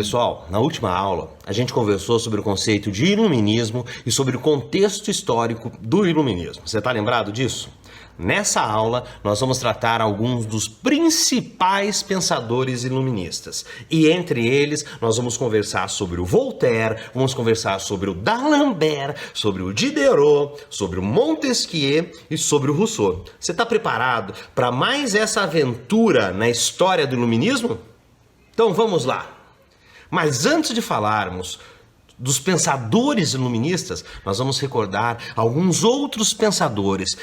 Pessoal, na última aula, a gente conversou sobre o conceito de iluminismo e sobre o contexto histórico do iluminismo. Você está lembrado disso? Nessa aula, nós vamos tratar alguns dos principais pensadores iluministas. E entre eles, nós vamos conversar sobre o Voltaire, vamos conversar sobre o D'Alembert, sobre o Diderot, sobre o Montesquieu e sobre o Rousseau. Você está preparado para mais essa aventura na história do iluminismo? Então vamos lá! Mas antes de falarmos dos pensadores iluministas, nós vamos recordar alguns outros pensadores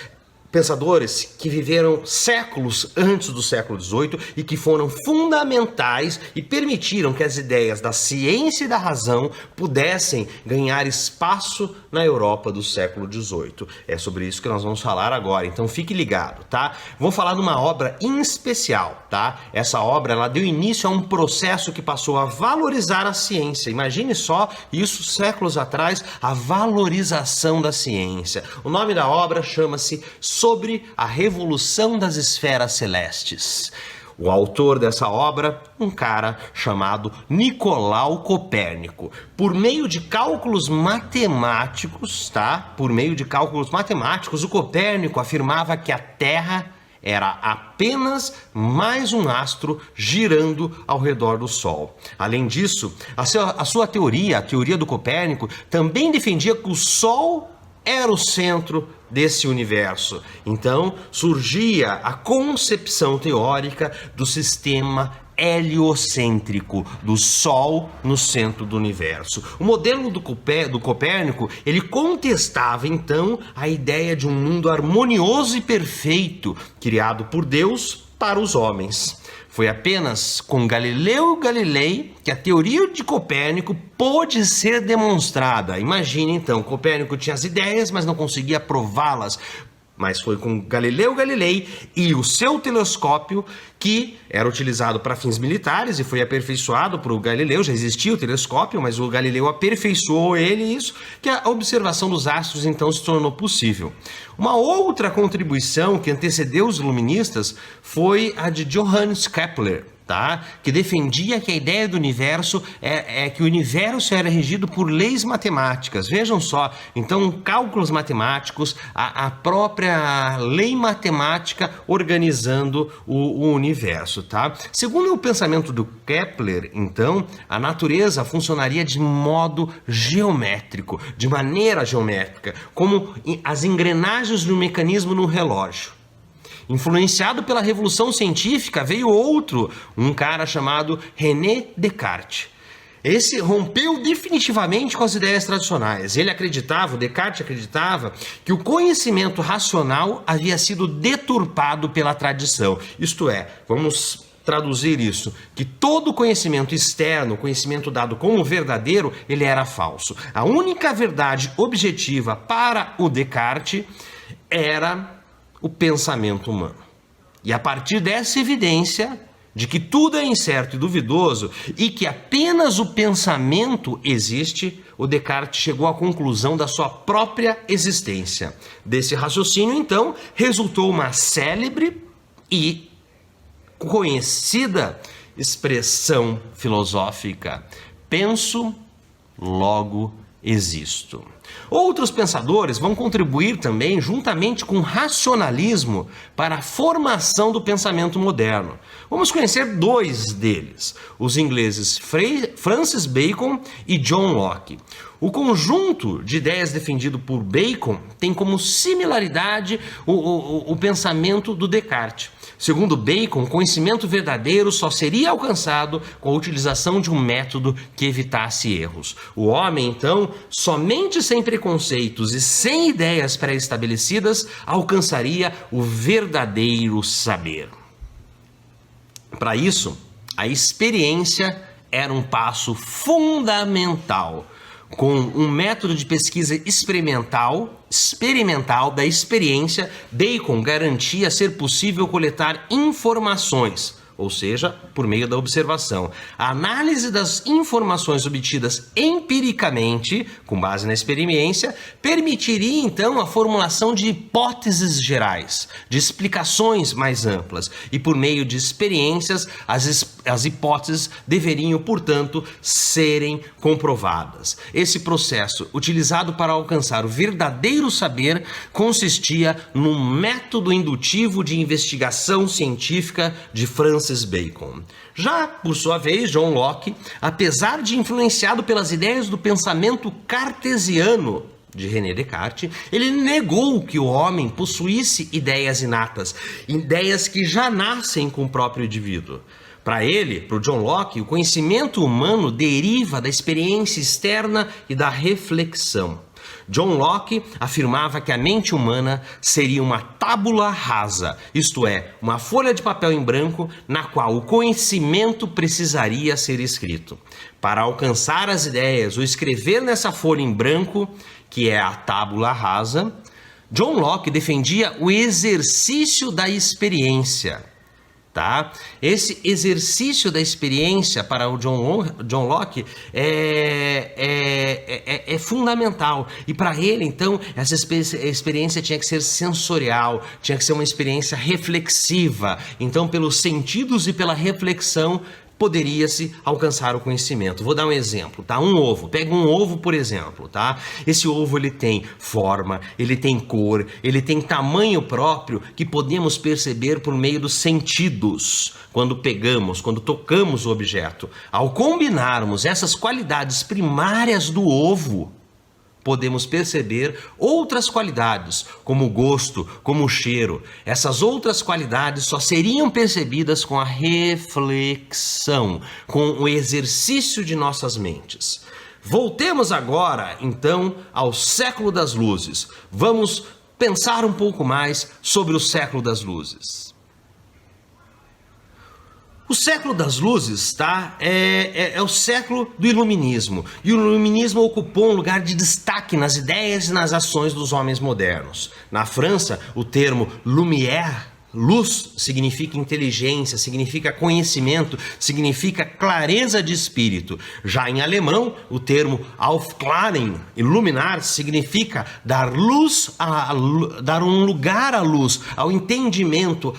que viveram séculos antes do século XVIII e que foram fundamentais e permitiram que as ideias da ciência e da razão pudessem ganhar espaço na Europa do século XVIII. É sobre isso que nós vamos falar agora, então fique ligado, tá? Vou falar de uma obra em especial, tá? Essa obra, ela deu início a um processo que passou a valorizar a ciência. Imagine só isso séculos atrás, a valorização da ciência. O nome da obra chama-se Sobre a Revolução das Esferas Celestes. O autor dessa obra, um cara chamado Nicolau Copérnico. Por meio de cálculos matemáticos, tá? Por meio de cálculos matemáticos, o Copérnico afirmava que a Terra era apenas mais um astro girando ao redor do Sol. Além disso, a sua teoria, a teoria do Copérnico, também defendia que o Sol era o centro desse universo. Então, surgia a concepção teórica do sistema heliocêntrico, do Sol no centro do universo. O modelo do Copérnico, ele contestava, então, a ideia de um mundo harmonioso e perfeito, criado por Deus para os homens. Foi apenas com Galileu Galilei que a teoria de Copérnico pôde ser demonstrada. Imagine então, Copérnico tinha as ideias, mas não conseguia prová-las. Mas foi com Galileu Galilei e o seu telescópio, que era utilizado para fins militares e foi aperfeiçoado por Galileu. Já existia o telescópio, mas o Galileu aperfeiçoou ele, e isso que a observação dos astros então se tornou possível. Uma outra contribuição que antecedeu os iluministas foi a de Johannes Kepler, tá? Que defendia que a ideia do universo é que o universo era regido por leis matemáticas. Vejam só, então cálculos matemáticos, a própria lei matemática organizando o universo, tá? Segundo o pensamento do Kepler, então, a natureza funcionaria de modo geométrico, de maneira geométrica, como as engrenagens de um mecanismo no relógio. Influenciado pela Revolução Científica, veio um cara chamado René Descartes. Esse rompeu definitivamente com as ideias tradicionais. Descartes acreditava que o conhecimento racional havia sido deturpado pela tradição. Isto é, vamos traduzir isso, que todo conhecimento externo, conhecimento dado como verdadeiro, ele era falso. A única verdade objetiva para o Descartes era o pensamento humano. E a partir dessa evidência de que tudo é incerto e duvidoso e que apenas o pensamento existe, o Descartes chegou à conclusão da sua própria existência. Desse raciocínio, então, resultou uma célebre e conhecida expressão filosófica: penso, logo existo. Outros pensadores vão contribuir também, juntamente com o racionalismo, para a formação do pensamento moderno. Vamos conhecer dois deles, os ingleses Francis Bacon e John Locke. O conjunto de ideias defendido por Bacon tem como similaridade o pensamento do Descartes. Segundo Bacon, o conhecimento verdadeiro só seria alcançado com a utilização de um método que evitasse erros. O homem, então, somente sem preconceitos e sem ideias pré-estabelecidas, alcançaria o verdadeiro saber. Para isso, a experiência era um passo fundamental. Com um método de pesquisa experimental da experiência, Bacon garantia ser possível coletar informações, ou seja, por meio da observação. A análise das informações obtidas empiricamente, com base na experiência, permitiria então a formulação de hipóteses gerais, de explicações mais amplas, e por meio de experiências, as hipóteses deveriam, portanto, serem comprovadas. Esse processo, utilizado para alcançar o verdadeiro saber, consistia num método indutivo de investigação científica de Francis Bacon. Já, por sua vez, John Locke, apesar de influenciado pelas ideias do pensamento cartesiano de René Descartes, ele negou que o homem possuísse ideias inatas, ideias que já nascem com o próprio indivíduo. Para ele, para o John Locke, o conhecimento humano deriva da experiência externa e da reflexão. John Locke afirmava que a mente humana seria uma tábula rasa, isto é, uma folha de papel em branco na qual o conhecimento precisaria ser escrito. Para alcançar as ideias ou escrever nessa folha em branco, que é a tábula rasa, John Locke defendia o exercício da experiência. Tá? Esse exercício da experiência para o John Locke é fundamental. E para ele, então, essa experiência tinha que ser sensorial, tinha que ser uma experiência reflexiva. Então, pelos sentidos e pela reflexão, poderia-se alcançar o conhecimento. Vou dar um exemplo, tá? Um ovo. Pega um ovo, por exemplo, tá? Esse ovo, ele tem forma, ele tem cor, ele tem tamanho próprio que podemos perceber por meio dos sentidos, quando pegamos, quando tocamos o objeto. Ao combinarmos essas qualidades primárias do ovo, podemos perceber outras qualidades, como o gosto, como o cheiro. Essas outras qualidades só seriam percebidas com a reflexão, com o exercício de nossas mentes. Voltemos agora, então, ao século das luzes. Vamos pensar um pouco mais sobre o século das luzes. O século das luzes, tá? É o século do iluminismo. E o iluminismo ocupou um lugar de destaque nas ideias e nas ações dos homens modernos. Na França, o termo lumière, luz, significa inteligência, significa conhecimento, significa clareza de espírito. Já em alemão, o termo aufklaren, iluminar, significa dar luz, dar um lugar à luz, ao entendimento,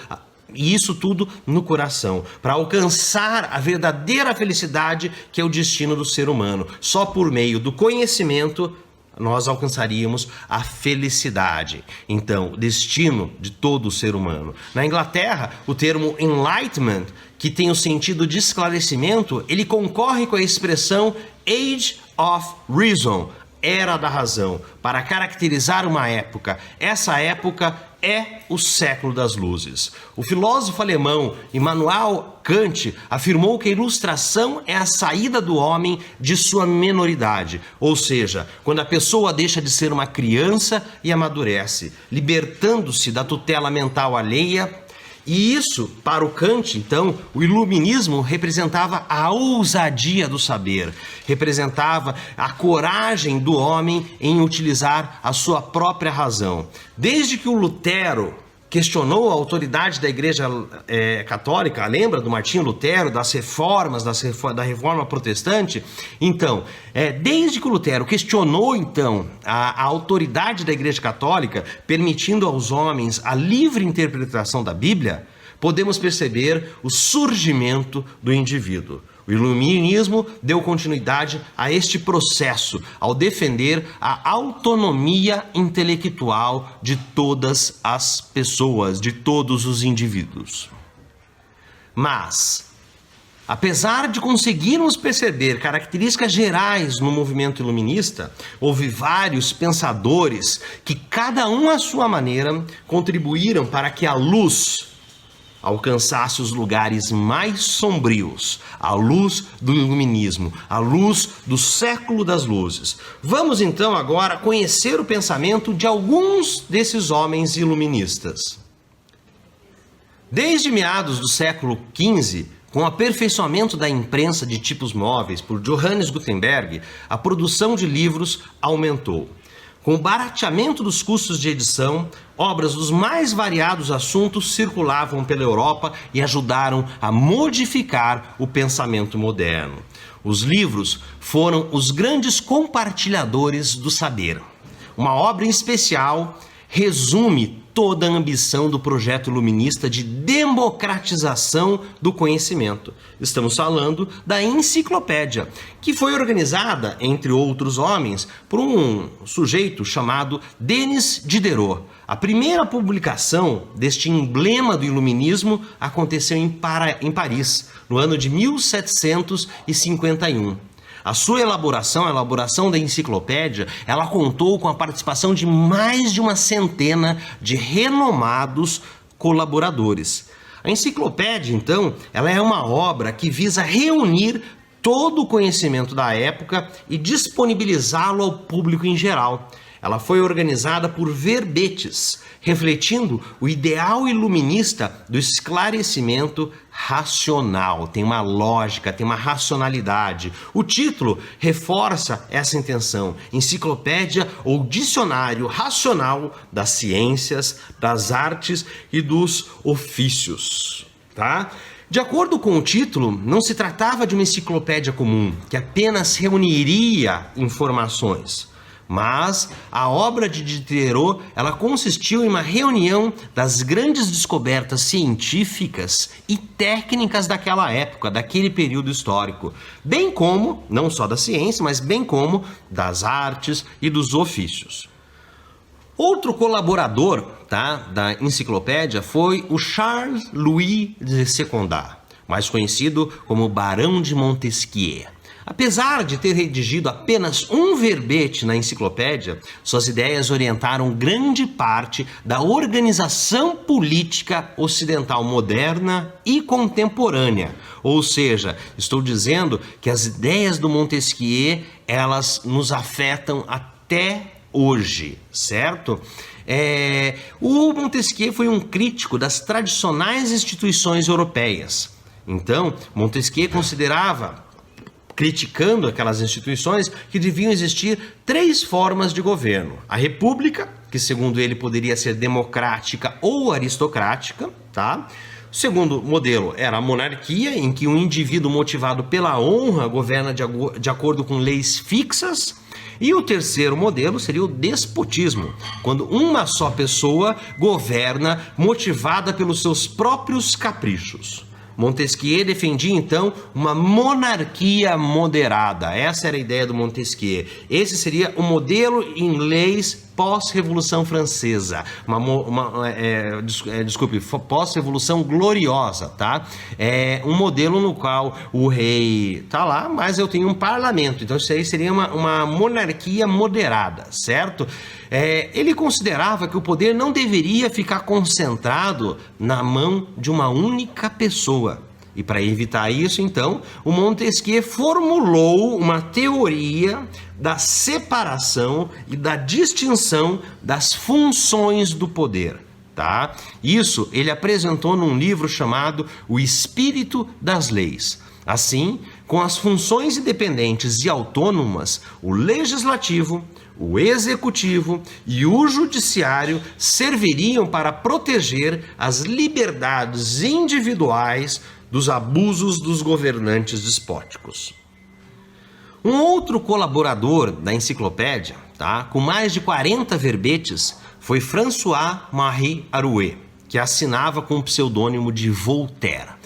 e isso tudo no coração, para alcançar a verdadeira felicidade que é o destino do ser humano. Só por meio do conhecimento nós alcançaríamos a felicidade. Então, o destino de todo o ser humano. Na Inglaterra, o termo enlightenment, que tem o sentido de esclarecimento, ele concorre com a expressão Age of Reason, Era da Razão, para caracterizar uma época. Essa época é o século das luzes. O filósofo alemão Immanuel Kant afirmou que a ilustração é a saída do homem de sua menoridade, ou seja, quando a pessoa deixa de ser uma criança e amadurece, libertando-se da tutela mental alheia. E isso, para o Kant, então, o iluminismo representava a ousadia do saber, representava a coragem do homem em utilizar a sua própria razão. Desde que o Lutero questionou a autoridade da Igreja Católica, lembra do Martinho Lutero, das reformas, da Reforma Protestante? Então, desde que o Lutero questionou, então, a autoridade da Igreja Católica, permitindo aos homens a livre interpretação da Bíblia, podemos perceber o surgimento do indivíduo. O iluminismo deu continuidade a este processo ao defender a autonomia intelectual de todas as pessoas, de todos os indivíduos. Mas, apesar de conseguirmos perceber características gerais no movimento iluminista, houve vários pensadores que, cada um à sua maneira, contribuíram para que a luz alcançasse os lugares mais sombrios, a luz do iluminismo, a luz do século das luzes. Vamos então agora conhecer o pensamento de alguns desses homens iluministas. Desde meados do século XV, com o aperfeiçoamento da imprensa de tipos móveis por Johannes Gutenberg, a produção de livros aumentou. Com o barateamento dos custos de edição, obras dos mais variados assuntos circulavam pela Europa e ajudaram a modificar o pensamento moderno. Os livros foram os grandes compartilhadores do saber. Uma obra em especial resume toda a ambição do projeto iluminista de democratização do conhecimento. Estamos falando da Enciclopédia, que foi organizada, entre outros homens, por um sujeito chamado Denis Diderot. A primeira publicação deste emblema do iluminismo aconteceu em Paris, no ano de 1751. A sua elaboração, a elaboração da enciclopédia, ela contou com a participação de mais de uma centena de renomados colaboradores. A enciclopédia, então, ela é uma obra que visa reunir todo o conhecimento da época e disponibilizá-lo ao público em geral. Ela foi organizada por verbetes, refletindo o ideal iluminista do esclarecimento racional. Tem uma lógica, tem uma racionalidade. O título reforça essa intenção: Enciclopédia ou Dicionário Racional das Ciências, das Artes e dos Ofícios. Tá? De acordo com o título, não se tratava de uma enciclopédia comum, que apenas reuniria informações. Mas a obra de Diderot, ela consistiu em uma reunião das grandes descobertas científicas e técnicas daquela época, daquele período histórico, bem como, não só da ciência, mas bem como das artes e dos ofícios. Outro colaborador, da enciclopédia foi o Charles-Louis de Secondat, mais conhecido como Barão de Montesquieu. Apesar de ter redigido apenas um verbete na enciclopédia, suas ideias orientaram grande parte da organização política ocidental moderna e contemporânea. Ou seja, estou dizendo que as ideias do Montesquieu, elas nos afetam até hoje, certo? O Montesquieu foi um crítico das tradicionais instituições europeias. Então, Montesquieu considerava, criticando aquelas instituições, que deviam existir 3 formas de governo. A república, que segundo ele poderia ser democrática ou aristocrática, tá? O segundo modelo era a monarquia, em que um indivíduo motivado pela honra governa de acordo com leis fixas. E o terceiro modelo seria o despotismo, quando uma só pessoa governa motivada pelos seus próprios caprichos. Montesquieu defendia, então, uma monarquia moderada. Essa era a ideia do Montesquieu. Esse seria o modelo em leis pós-Revolução Francesa. Pós-Revolução Gloriosa, tá? É um modelo no qual o rei tá lá, mas eu tenho um parlamento. Então isso aí seria uma monarquia moderada, certo? Ele considerava que o poder não deveria ficar concentrado na mão de uma única pessoa. E para evitar isso, então, o Montesquieu formulou uma teoria da separação e da distinção das funções do poder. Tá? Isso ele apresentou num livro chamado O Espírito das Leis. Assim, com as funções independentes e autônomas, o legislativo, o executivo e o judiciário serviriam para proteger as liberdades individuais dos abusos dos governantes despóticos. Um outro colaborador da enciclopédia, com mais de 40 verbetes, foi François-Marie Arouet, que assinava com o pseudônimo de Voltaire.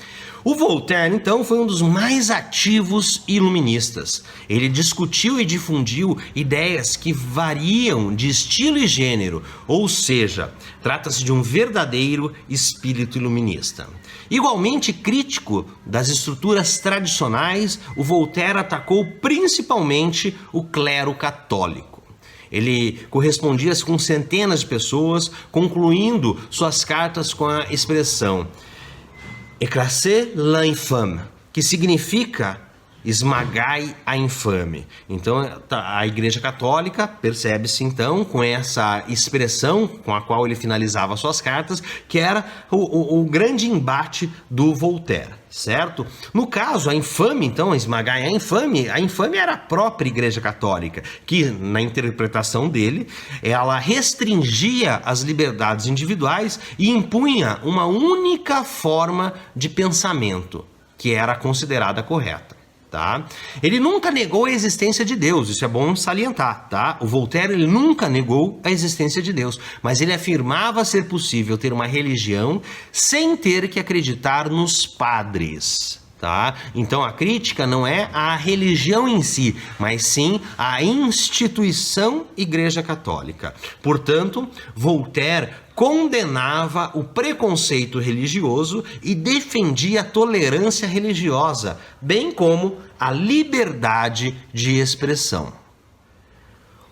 O Voltaire, então, foi um dos mais ativos iluministas. Ele discutiu e difundiu ideias que variam de estilo e gênero, ou seja, trata-se de um verdadeiro espírito iluminista. Igualmente crítico das estruturas tradicionais, o Voltaire atacou principalmente o clero católico. Ele correspondia-se com centenas de pessoas, concluindo suas cartas com a expressão "Écrasez l'infâme", que significa esmagai a infame. Então, a Igreja Católica percebe-se, então, com essa expressão com a qual ele finalizava suas cartas, que era o grande embate do Voltaire, certo? No caso, a infame, então, esmagai a infame era a própria Igreja Católica, que, na interpretação dele, ela restringia as liberdades individuais e impunha uma única forma de pensamento, que era considerada correta. tá? Ele nunca negou a existência de Deus, isso é bom salientar, tá? O Voltaire, ele nunca negou a existência de Deus, mas ele afirmava ser possível ter uma religião sem ter que acreditar nos padres, tá? Então a crítica não é a religião em si, mas sim a instituição Igreja Católica. Portanto, Voltaire condenava o preconceito religioso e defendia a tolerância religiosa, bem como a liberdade de expressão.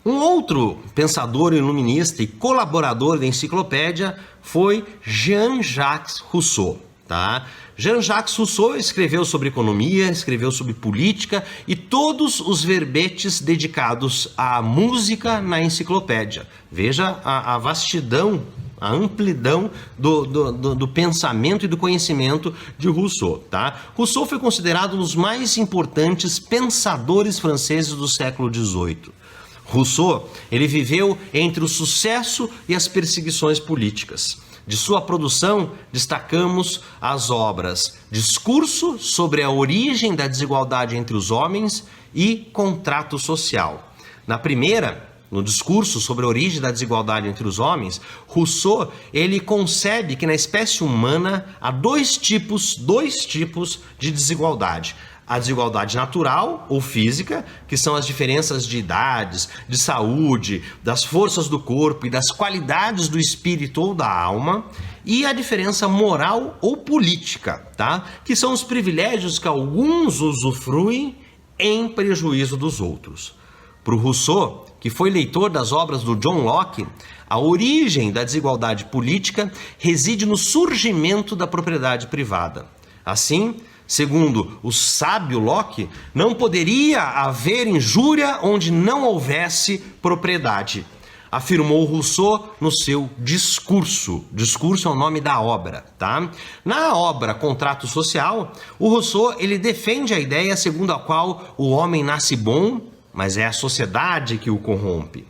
Um outro pensador iluminista e colaborador da enciclopédia foi Jean-Jacques Rousseau, tá? Jean-Jacques Rousseau escreveu sobre economia, escreveu sobre política e todos os verbetes dedicados à música na enciclopédia. Veja a vastidão, a amplidão do pensamento e do conhecimento de Rousseau, tá? Rousseau foi considerado um dos mais importantes pensadores franceses do século XVIII. Rousseau, ele viveu entre o sucesso e as perseguições políticas. De sua produção, destacamos as obras Discurso sobre a origem da desigualdade entre os homens e Contrato Social. Na primeira, no Discurso sobre a origem da desigualdade entre os homens, Rousseau, ele concebe que na espécie humana há dois tipos de desigualdade. A desigualdade natural ou física, que são as diferenças de idades, de saúde, das forças do corpo e das qualidades do espírito ou da alma, e a diferença moral ou política, tá? Que são os privilégios que alguns usufruem em prejuízo dos outros. Para o Rousseau, que foi leitor das obras do John Locke, a origem da desigualdade política reside no surgimento da propriedade privada. Assim, segundo o sábio Locke, não poderia haver injúria onde não houvesse propriedade, afirmou Rousseau no seu Discurso. Discurso é o nome da obra, tá? Na obra Contrato Social, o Rousseau, ele defende a ideia segundo a qual o homem nasce bom, mas é a sociedade que o corrompe.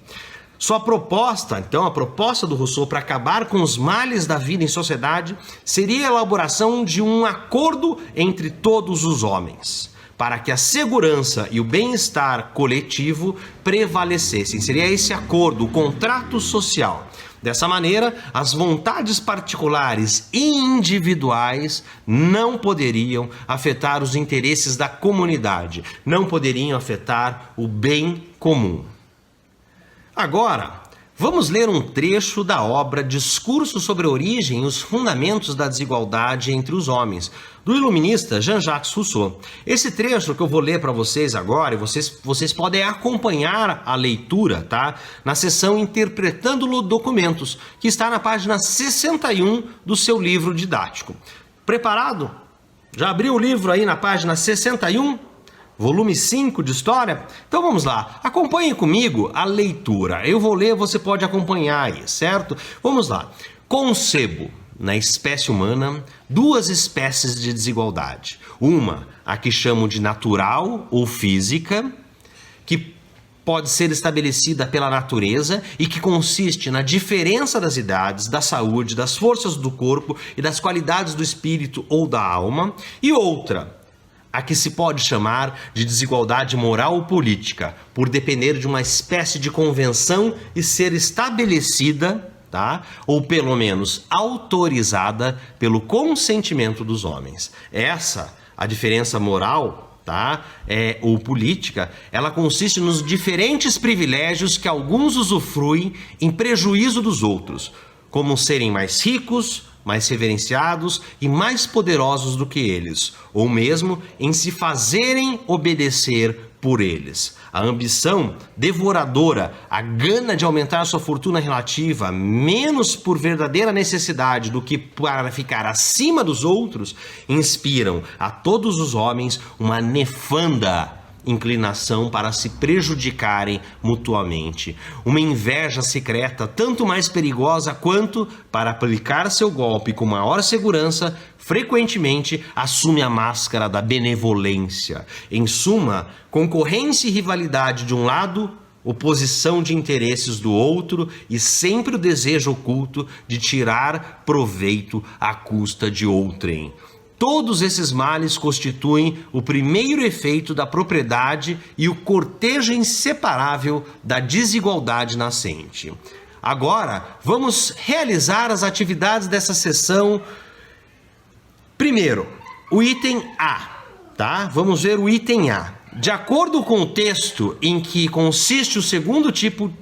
Sua proposta, então, a proposta do Rousseau para acabar com os males da vida em sociedade seria a elaboração de um acordo entre todos os homens, para que a segurança e o bem-estar coletivo prevalecessem. Seria esse acordo, o contrato social. Dessa maneira, as vontades particulares e individuais não poderiam afetar os interesses da comunidade, não poderiam afetar o bem comum. Agora, vamos ler um trecho da obra Discurso sobre a origem e os fundamentos da desigualdade entre os homens, do iluminista Jean-Jacques Rousseau. Esse trecho que eu vou ler para vocês agora, e vocês podem acompanhar a leitura, tá? Na seção Interpretando Documentos, que está na página 61 do seu livro didático. Preparado? Já abriu o livro aí na página 61? Volume 5 de História? Então vamos lá, acompanhe comigo a leitura. Eu vou ler, você pode acompanhar aí, certo? Vamos lá. Concebo, na espécie humana, duas espécies de desigualdade. Uma, a que chamo de natural ou física, que pode ser estabelecida pela natureza e que consiste na diferença das idades, da saúde, das forças do corpo e das qualidades do espírito ou da alma. E outra, a que se pode chamar de desigualdade moral ou política, por depender de uma espécie de convenção e ser estabelecida, tá? Ou pelo menos autorizada pelo consentimento dos homens. Essa, a diferença moral, tá? Ou política, ela consiste nos diferentes privilégios que alguns usufruem em prejuízo dos outros, como serem mais ricos, mais reverenciados e mais poderosos do que eles, ou mesmo em se fazerem obedecer por eles. A ambição devoradora, a gana de aumentar sua fortuna relativa, menos por verdadeira necessidade do que para ficar acima dos outros, inspiram a todos os homens uma nefanda inclinação para se prejudicarem mutuamente. Uma inveja secreta tanto mais perigosa quanto, para aplicar seu golpe com maior segurança, frequentemente assume a máscara da benevolência. Em suma, concorrência e rivalidade de um lado, oposição de interesses do outro e sempre o desejo oculto de tirar proveito à custa de outrem. Todos esses males constituem o primeiro efeito da propriedade e o cortejo inseparável da desigualdade nascente. Agora, vamos realizar as atividades dessa sessão. Primeiro, o item A, tá? Vamos ver o item A. De acordo com o texto em que consiste o segundo tipo...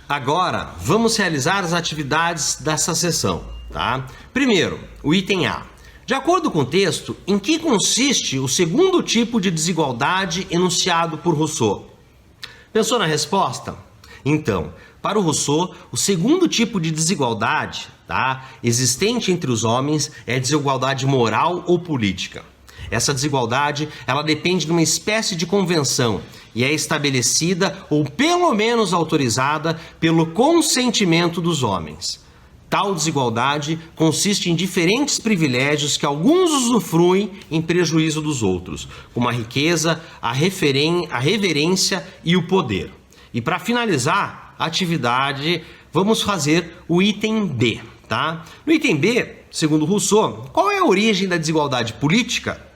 Agora, vamos realizar as atividades dessa sessão, tá? Primeiro, o item A. De acordo com o texto, em que consiste o segundo tipo de desigualdade enunciado por Rousseau? Pensou na resposta? Então, para o Rousseau, o segundo tipo de desigualdade, tá, existente entre os homens é a desigualdade moral ou política. Essa desigualdade, ela depende de uma espécie de convenção e é estabelecida ou pelo menos autorizada pelo consentimento dos homens. Tal desigualdade consiste em diferentes privilégios que alguns usufruem em prejuízo dos outros, como a riqueza, a reverência e o poder. E para finalizar a atividade, vamos fazer o item B, tá? No item B, segundo Rousseau, qual é a origem da desigualdade política?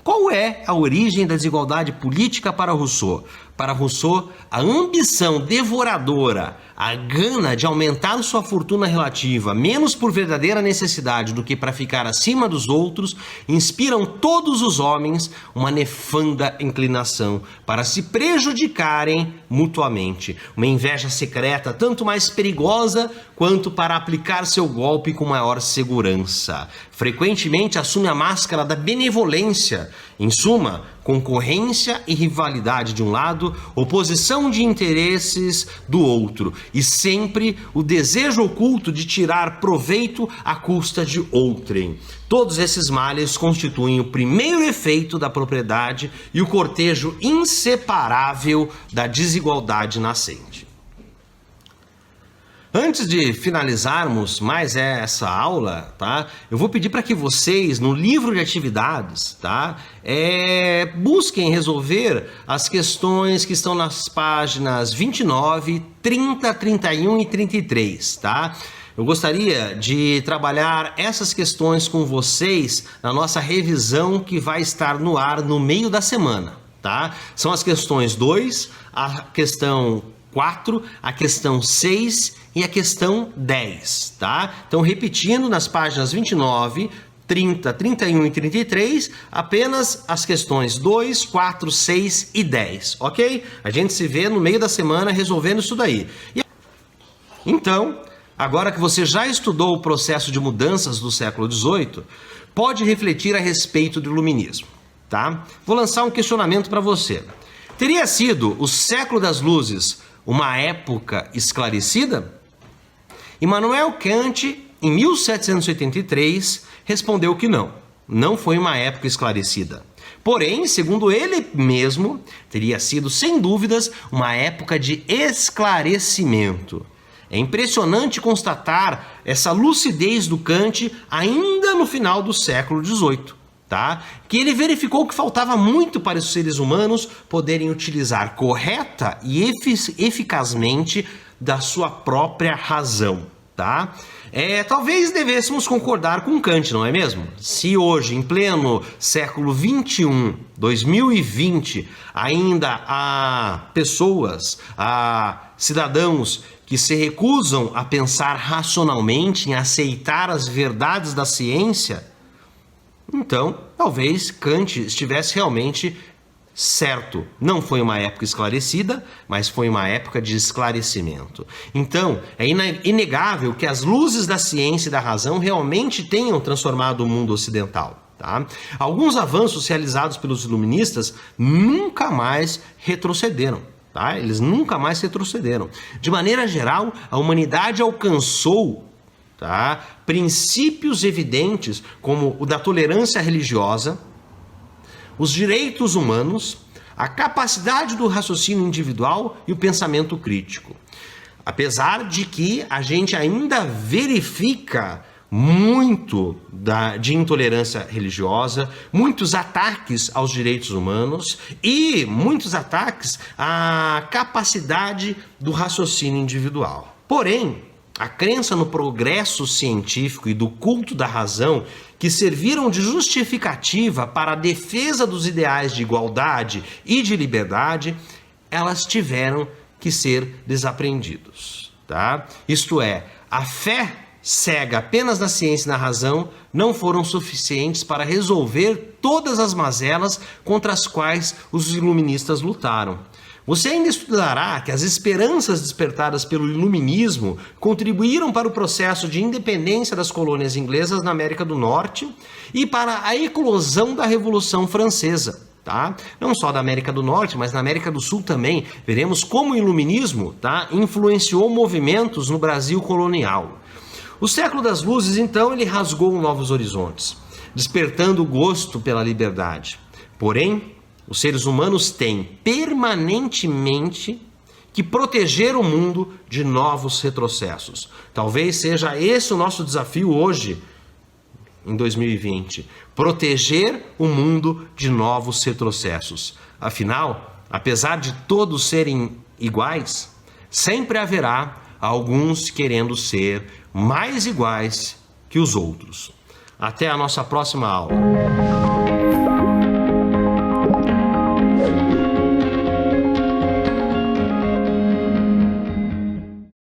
Qual é a origem da desigualdade política para Rousseau? Para Rousseau, a ambição devoradora, a gana de aumentar sua fortuna relativa, menos por verdadeira necessidade do que para ficar acima dos outros, inspiram todos os homens uma nefanda inclinação para se prejudicarem mutuamente. Uma inveja secreta, tanto mais perigosa quanto para aplicar seu golpe com maior segurança. Frequentemente assume a máscara da benevolência. Em suma, concorrência e rivalidade de um lado, oposição de interesses do outro, e sempre o desejo oculto de tirar proveito à custa de outrem. Todos esses males constituem o primeiro efeito da propriedade e o cortejo inseparável da desigualdade nascente. Antes de finalizarmos mais essa aula, tá? Eu vou pedir para que vocês, no livro de atividades, tá? Busquem resolver as questões que estão nas páginas 29, 30, 31 e 33, tá? Eu gostaria de trabalhar essas questões com vocês na nossa revisão que vai estar no ar no meio da semana, tá? São as questões 2, a questão 4, a questão 6 e a questão 10, tá? Então, repetindo, nas páginas 29, 30, 31 e 33, apenas as questões 2, 4, 6 e 10, ok? A gente se vê no meio da semana resolvendo isso daí. Então, agora que você já estudou o processo de mudanças do século XVIII, pode refletir a respeito do iluminismo, tá? Vou lançar um questionamento para você. Teria sido o século das luzes uma época esclarecida? Immanuel Kant, em 1783, respondeu que não foi uma época esclarecida. Porém, segundo ele mesmo, teria sido, sem dúvidas, uma época de esclarecimento. É impressionante constatar essa lucidez do Kant ainda no final do século XVIII. Tá? Que ele verificou que faltava muito para os seres humanos poderem utilizar correta e eficazmente da sua própria razão, tá? Talvez devêssemos concordar com Kant, não é mesmo? Se hoje, em pleno século XXI, 2020, ainda há pessoas, há cidadãos que se recusam a pensar racionalmente, em aceitar as verdades da ciência, então, talvez Kant estivesse realmente certo. Não foi uma época esclarecida, mas foi uma época de esclarecimento. Então, é inegável que as luzes da ciência e da razão realmente tenham transformado o mundo ocidental. Tá? Alguns avanços realizados pelos iluministas nunca mais retrocederam. Tá? Eles nunca mais retrocederam. De maneira geral, a humanidade alcançou, tá, princípios evidentes como o da tolerância religiosa, os direitos humanos, a capacidade do raciocínio individual e o pensamento crítico. Apesar de que a gente ainda verifica muito de intolerância religiosa, muitos ataques aos direitos humanos e muitos ataques à capacidade do raciocínio individual. Porém, A crença no progresso científico e do culto da razão, que serviram de justificativa para a defesa dos ideais de igualdade e de liberdade, elas tiveram que ser desaprendidos, tá? Isto é, a fé cega apenas na ciência e na razão não foram suficientes para resolver todas as mazelas contra as quais os iluministas lutaram. Você ainda estudará que as esperanças despertadas pelo iluminismo contribuíram para o processo de independência das colônias inglesas na América do Norte e para a eclosão da Revolução Francesa. Tá? Não só da América do Norte, mas na América do Sul também. Veremos como o iluminismo, tá, influenciou movimentos no Brasil colonial. O século das luzes, então, ele rasgou novos horizontes, despertando o gosto pela liberdade. Porém, os seres humanos têm permanentemente que proteger o mundo de novos retrocessos. Talvez seja esse o nosso desafio hoje, em 2020. Proteger o mundo de novos retrocessos. Afinal, apesar de todos serem iguais, sempre haverá alguns querendo ser mais iguais que os outros. Até a nossa próxima aula.